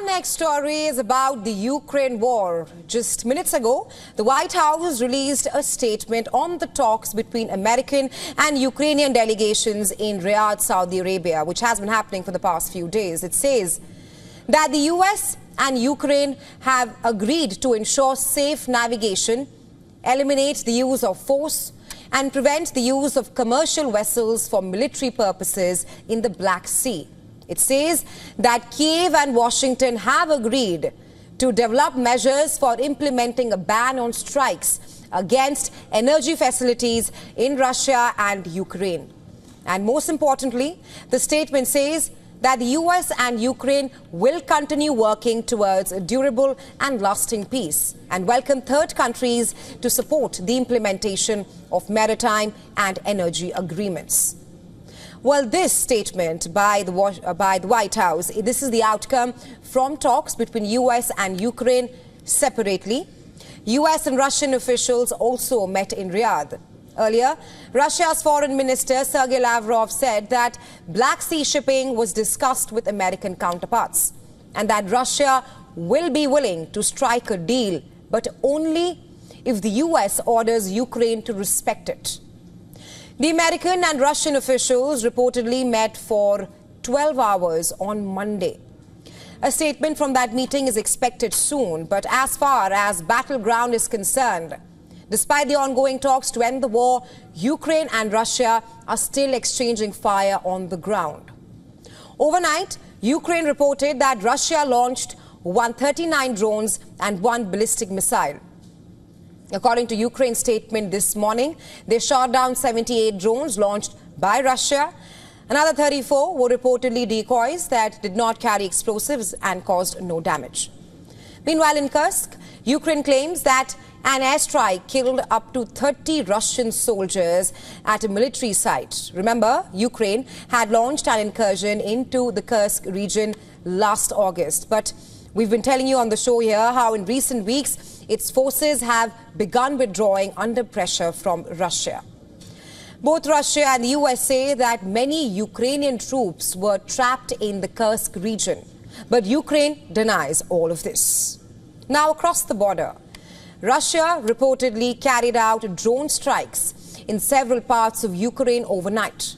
next story is about the Ukraine war. Just minutes ago, the White House released a statement on the talks between American and Ukrainian delegations in Riyadh, Saudi Arabia, which has been happening for the past few days. It says that the US and Ukraine have agreed to ensure safe navigation, eliminate the use of force, and prevent the use of commercial vessels for military purposes in the Black Sea. It says that Kiev and Washington have agreed to develop measures for implementing a ban on strikes against energy facilities in Russia and Ukraine. And most importantly, the statement says that the US and Ukraine will continue working towards a durable and lasting peace and welcome third countries to support the implementation of maritime and energy agreements. Well, this statement by the White House, this is the outcome from talks between US and Ukraine separately. US and Russian officials also met in Riyadh. Earlier, Russia's Foreign Minister Sergei Lavrov said that Black Sea shipping was discussed with American counterparts and that Russia will be willing to strike a deal, but only if the US orders Ukraine to respect it. The American and Russian officials reportedly met for 12 hours on Monday. A statement from that meeting is expected soon, but as far as battleground is concerned, despite the ongoing talks to end the war, Ukraine and Russia are still exchanging fire on the ground. Overnight, Ukraine reported that Russia launched 139 drones and 1 ballistic missile. According to Ukraine's statement this morning, they shot down 78 drones launched by Russia. Another 34 were reportedly decoys that did not carry explosives and caused no damage. Meanwhile, in Kursk, Ukraine claims that an airstrike killed up to 30 Russian soldiers at a military site. Remember, Ukraine had launched an incursion into the Kursk region last August. But we've been telling you on the show here how in recent weeks, its forces have begun withdrawing under pressure from Russia. Both Russia and the US say that many Ukrainian troops were trapped in the Kursk region. But Ukraine denies all of this. Now, across the border, Russia reportedly carried out drone strikes in several parts of Ukraine overnight.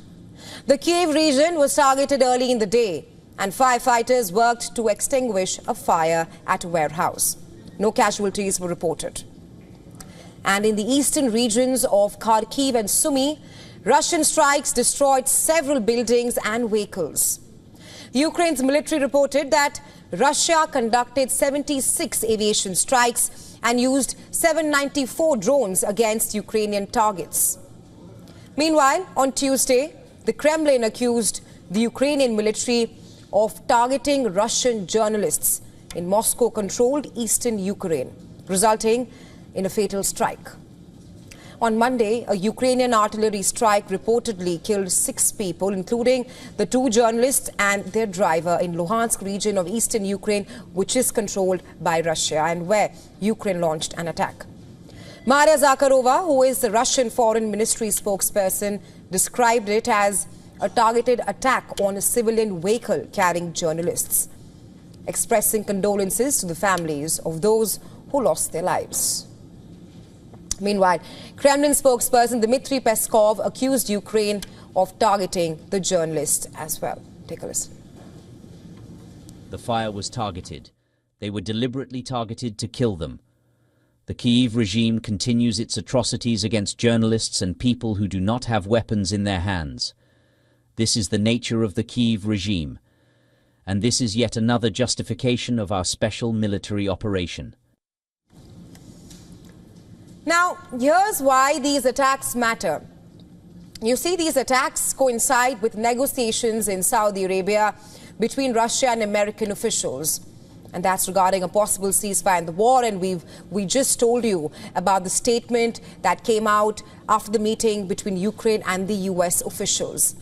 The Kiev region was targeted early in the day, and firefighters worked to extinguish a fire at a warehouse. No casualties were reported. And in the eastern regions of Kharkiv and Sumy, Russian strikes destroyed several buildings and vehicles. Ukraine's military reported that Russia conducted 76 aviation strikes and used 794 drones against Ukrainian targets. Meanwhile, on Tuesday, the Kremlin accused the Ukrainian military of targeting Russian journalists in Moscow-controlled eastern Ukraine, resulting in a fatal strike. On Monday, a Ukrainian artillery strike reportedly killed 6 people, including the 2 journalists and their driver in Luhansk region of eastern Ukraine, which is controlled by Russia and where Ukraine launched an attack. Maria Zakharova, who is the Russian Foreign Ministry spokesperson, described it as a targeted attack on a civilian vehicle carrying journalists, expressing condolences to the families of those who lost their lives. Meanwhile, Kremlin spokesperson Dmitry Peskov accused Ukraine of targeting the journalists as well. Take a listen. The fire was targeted. They were deliberately targeted to kill them. The Kyiv regime continues its atrocities against journalists and people who do not have weapons in their hands. This is the nature of the Kyiv regime. And this is yet another justification of our special military operation. Now, here's why these attacks matter. You see, these attacks coincide with negotiations in Saudi Arabia between Russia and American officials. And that's regarding a possible ceasefire in the war. And we just told you about the statement that came out after the meeting between Ukraine and the US officials.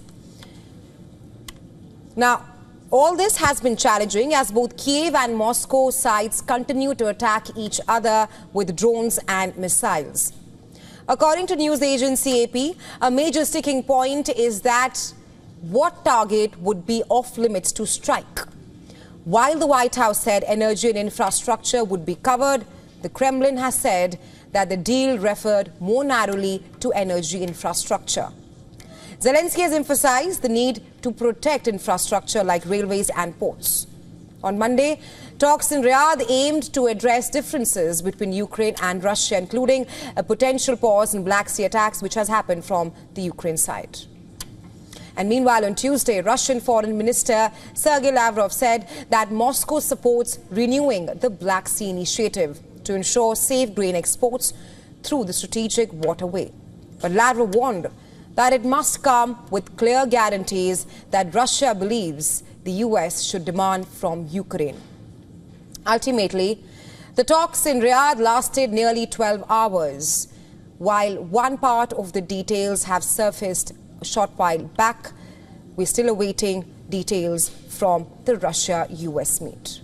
Now, all this has been challenging as both Kiev and Moscow sides continue to attack each other with drones and missiles. According to news agency AP, a major sticking point is that what target would be off limits to strike. While the White House said energy and infrastructure would be covered, the Kremlin has said that the deal referred more narrowly to energy infrastructure. Zelensky has emphasized the need to protect infrastructure like railways and ports. On Monday, talks in Riyadh aimed to address differences between Ukraine and Russia, including a potential pause in Black Sea attacks, which has happened from the Ukraine side. And meanwhile, on Tuesday, Russian Foreign Minister Sergei Lavrov said that Moscow supports renewing the Black Sea initiative to ensure safe grain exports through the strategic waterway. But Lavrov warned that it must come with clear guarantees that Russia believes the US should demand from Ukraine. Ultimately, the talks in Riyadh lasted nearly 12 hours. While one part of the details have surfaced a short while back, we're still awaiting details from the Russia-US meet.